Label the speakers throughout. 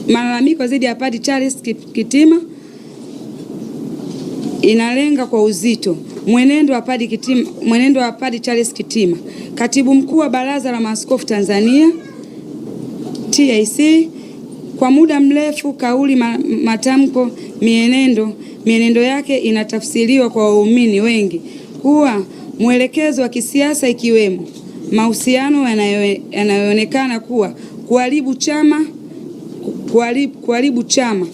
Speaker 1: malalamiko dhidi ya Padre Charles Kitima inalenga kwa uzito mwenendo wa Padre Charles Kitima, Katibu Mkuu wa Baraza la Maaskofu Tanzania TIC. Kwa muda mrefu kauli, matamko, mienendo yake inatafsiriwa kwa waumini wengi kuwa mwelekezo wa kisiasa, ikiwemo mahusiano yanayoonekana kuwa kuharibu chama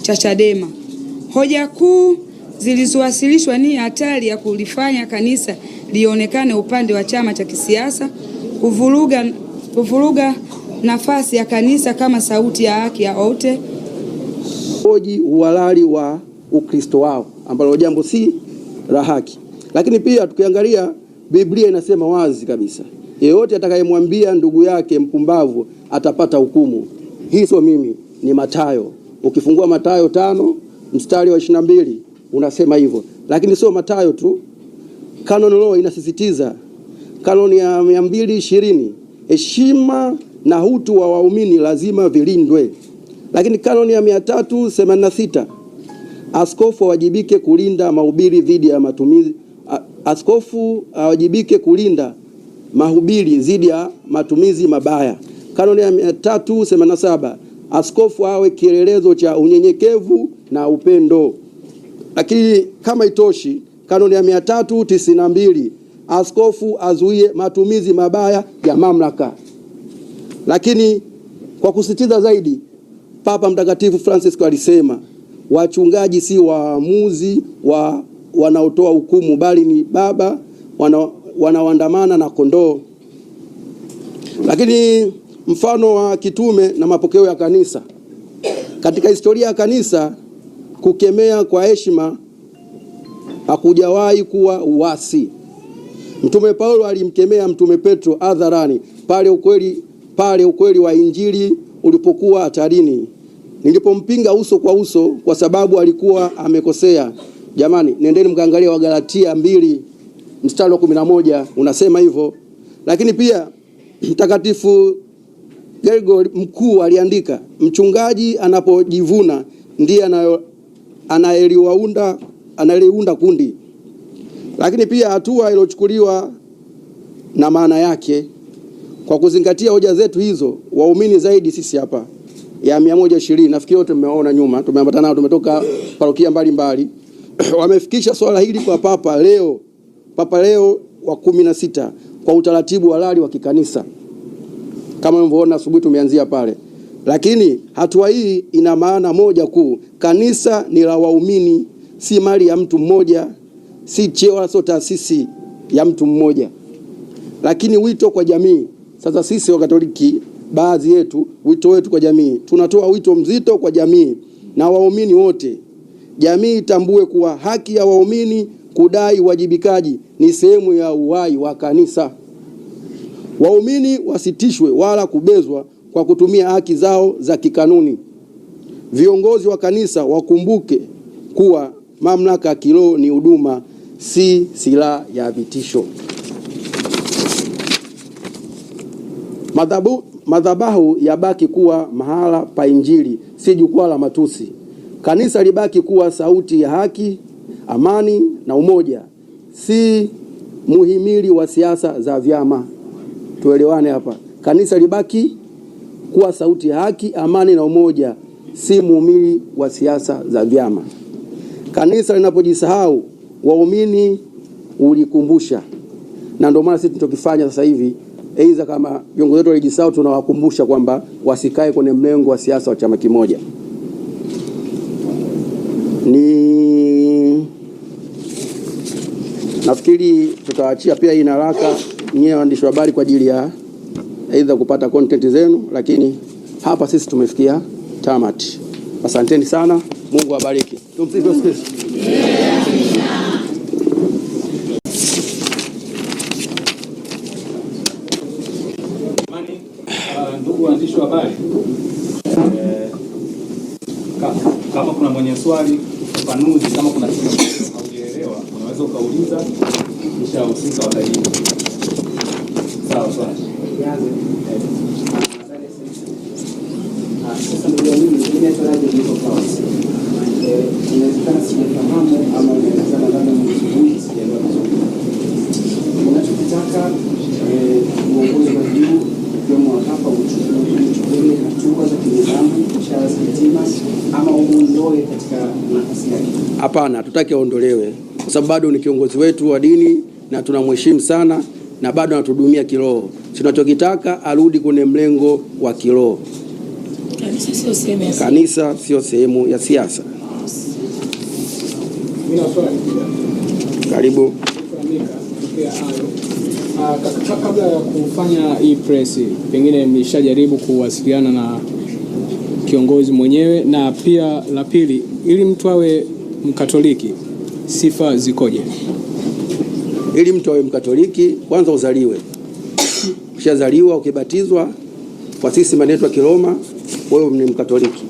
Speaker 1: cha Chadema. Hoja kuu zilizowasilishwa ni hatari ya kulifanya kanisa lionekane upande wa chama cha kisiasa, kuvuruga nafasi ya kanisa kama sauti ya haki ya wote,
Speaker 2: hoji uhalali wa Ukristo wao, ambalo jambo si la haki. Lakini pia tukiangalia Biblia inasema wazi kabisa, yeyote atakayemwambia ndugu yake mpumbavu atapata hukumu. Hii sio mimi, ni Mathayo. Ukifungua Mathayo 5 mstari wa 22 unasema hivyo. Lakini sio Mathayo tu, Canon Law inasisitiza, kanoni ya 220, heshima na utu wa waumini lazima vilindwe. Lakini kanoni ya 386, askofu awajibike kulinda mahubiri dhidi ya matumizi. Askofu awajibike kulinda mahubiri dhidi ya matumizi mabaya. Kanoni ya 387, askofu awe kielelezo cha unyenyekevu na upendo. Lakini kama itoshi, kanoni ya 392, askofu azuie matumizi mabaya ya mamlaka. Lakini kwa kusitiza zaidi, Papa Mtakatifu Francis alisema wachungaji si waamuzi wanaotoa hukumu, bali ni baba wanaoandamana na kondoo. Lakini mfano wa kitume na mapokeo ya kanisa. Katika historia ya kanisa, kukemea kwa heshima hakujawahi kuwa uasi. Mtume Paulo alimkemea Mtume Petro hadharani pale ukweli wa Injili ulipokuwa hatarini. Nilipompinga uso kwa uso kwa sababu alikuwa amekosea. Jamani, nendeni mkaangalia Wagalatia 2 mstari wa 11 unasema hivyo. Lakini pia Mtakatifu Gregori Mkuu aliandika, mchungaji anapojivuna ndiye anayeliunda kundi. Lakini pia hatua iliyochukuliwa na maana yake. Kwa kuzingatia hoja zetu hizo, waumini zaidi sisi hapa ya 120, nafikiri wote mmeona nyuma, tumeambatana nao, tumetoka parokia mbalimbali wamefikisha swala hili kwa Papa Leo wa 16 kwa utaratibu halali wa kikanisa. Kama mlivyoona asubuhi tumeanzia pale. Lakini hatua hii ina maana moja kuu: kanisa ni la waumini, si mali ya mtu mmoja, si cheo wala sio taasisi ya mtu mmoja. Lakini wito kwa jamii. Sasa sisi wa Katoliki, baadhi yetu, wito wetu kwa jamii, tunatoa wito mzito kwa jamii na waumini wote. Jamii itambue kuwa haki ya waumini kudai wajibikaji ni sehemu ya uhai wa kanisa. Waumini wasitishwe wala kubezwa kwa kutumia haki zao za kikanuni. Viongozi wa kanisa wakumbuke kuwa mamlaka ya kiroho ni huduma, si silaha ya vitisho. Madhabahu yabaki kuwa mahala pa Injili, si jukwaa la matusi. Kanisa libaki kuwa sauti ya haki, amani na umoja, si muhimili wa siasa za vyama. Tuelewane hapa. Kanisa libaki kuwa sauti ya haki, amani na umoja, si muhimili wa siasa za vyama. Kanisa linapojisahau, waumini ulikumbusha. Na ndio maana sisi tunachokifanya sasa hivi, aidha kama viongozi wetu walijisahau, tunawakumbusha kwamba wasikae kwenye mlengo wa siasa wa chama kimoja. Nafikiri tutawaachia pia hii naraka nyewe waandishi wa habari kwa ajili ya aidha kupata content zenu, lakini hapa sisi tumefikia tamati. Asanteni sana, Mungu awabariki. Tumsifu Yesu Kristo.
Speaker 3: Ndugu waandishi wa habari, kama kuna mwenye swali, ufafanuzi, kama kuna kitu haujaelewa, unaweza ukauliza kisha husika watajibu. Sawa sawa.
Speaker 4: Sasa ndio mimi nataraji niko kwa inawezekana sijafahamu ama inawezekana labda mzungumzi sijaelewa vizuri. Unachotaka uongozi wa juu kama hapa uchukue hatua za kinidhamu Charles Kitima ama umuondoe katika nafasi yake?
Speaker 2: Hapana, tutaki aondolewe kwa sababu bado ni kiongozi wetu wa dini na tunamheshimu sana na bado anatuhudumia kiroho. Tunachokitaka arudi kwenye mlengo wa kiroho. Kanisa sio sehemu ya siasa. Karibu.
Speaker 5: Kabla ya kufanya hii press, pengine mlishajaribu kuwasiliana na kiongozi mwenyewe? Na pia la pili, ili mtu awe Mkatoliki sifa zikoje?
Speaker 2: Ili mtu awe Mkatoliki kwanza uzaliwe. Ukishazaliwa ukibatizwa kwa sisi manetu ya Kiroma, wewe ni Mkatoliki.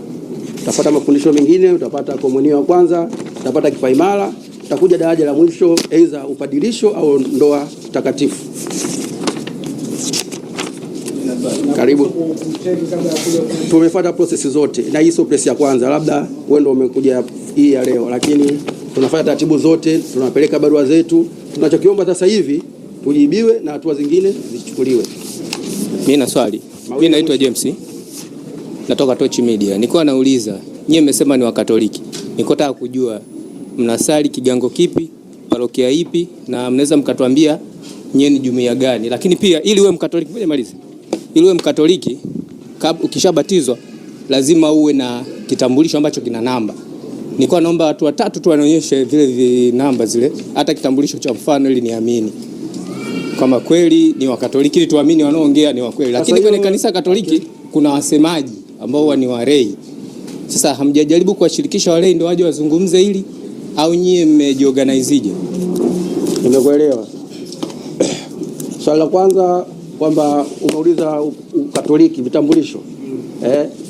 Speaker 2: Utapata mafundisho mengine, utapata komunio ya kwanza, utapata kipaimara, utakuja daraja la mwisho aidha upadilisho au ndoa takatifu. Karibu. Tumefuata process zote na hii sio press ya kwanza, labda wewe ndio umekuja hii ya leo, lakini tunafanya taratibu zote, tunapeleka barua zetu. Tunachokiomba sasa hivi tujibiwe na hatua zingine zichukuliwe.
Speaker 6: Mimi na swali. Mimi naitwa James. Natoka Torch Media. Nilikuwa nauliza, nyie mmesema ni Wakatoliki. Niko nataka kujua mnasali kigango kipi, parokia ipi, na mnaweza mkatuambia nyie ni jumuiya gani? Lakini pia ili uwe Mkatoliki, ngoja malize. Ili uwe Mkatoliki, ukishabatizwa lazima uwe na kitambulisho ambacho kina namba. Nilikuwa naomba watu watatu tu wanaonyeshe vile namba zile, hata kitambulisho cha mfano, ili niamini kama kweli ni Wakatoliki, ili tuamini wanaoongea ni wa kweli. Lakini kwenye kanisa Katoliki kuna wasemaji ambao ni walei. Sasa hamjajaribu kuwashirikisha walei ndio waje wazungumze hili, au nyie mmejiorganizeje?
Speaker 2: Nimekuelewa. Swali la kwanza kwamba unauliza Katoliki vitambulisho.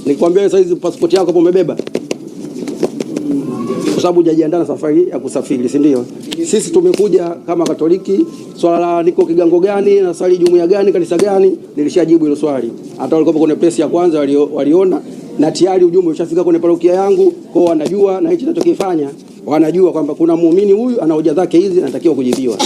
Speaker 2: Nikwambia sasa hizi passport yako hapo umebeba? Kwa sababu hujajiandaa na safari ya kusafiri, si ndio? Sisi tumekuja kama Katoliki, swala la niko kigango gani na swali jumuiya gani, kanisa gani, nilishajibu hilo swali. Hata walikuwa kwenye press ya kwanza waliona na tayari ujumbe ushafika kwenye parokia yangu, kwa wanajua na hichi ninachokifanya, wanajua kwamba kuna muumini huyu ana hoja zake hizi anatakiwa kujibiwa.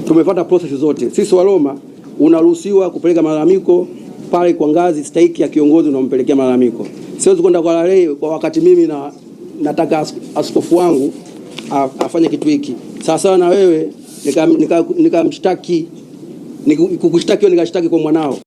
Speaker 2: Tumefuata process zote. Sisi wa Roma unaruhusiwa kupeleka malalamiko pale kwa ngazi stahiki ya kiongozi unampelekea malalamiko. Siwezi kwenda kwa lalei kwa wakati mimi nataka askofu wangu afanye kitu hiki. Sasa na wewe nikamshtaki, nikukushtaki nikashtaki kwa mwanao.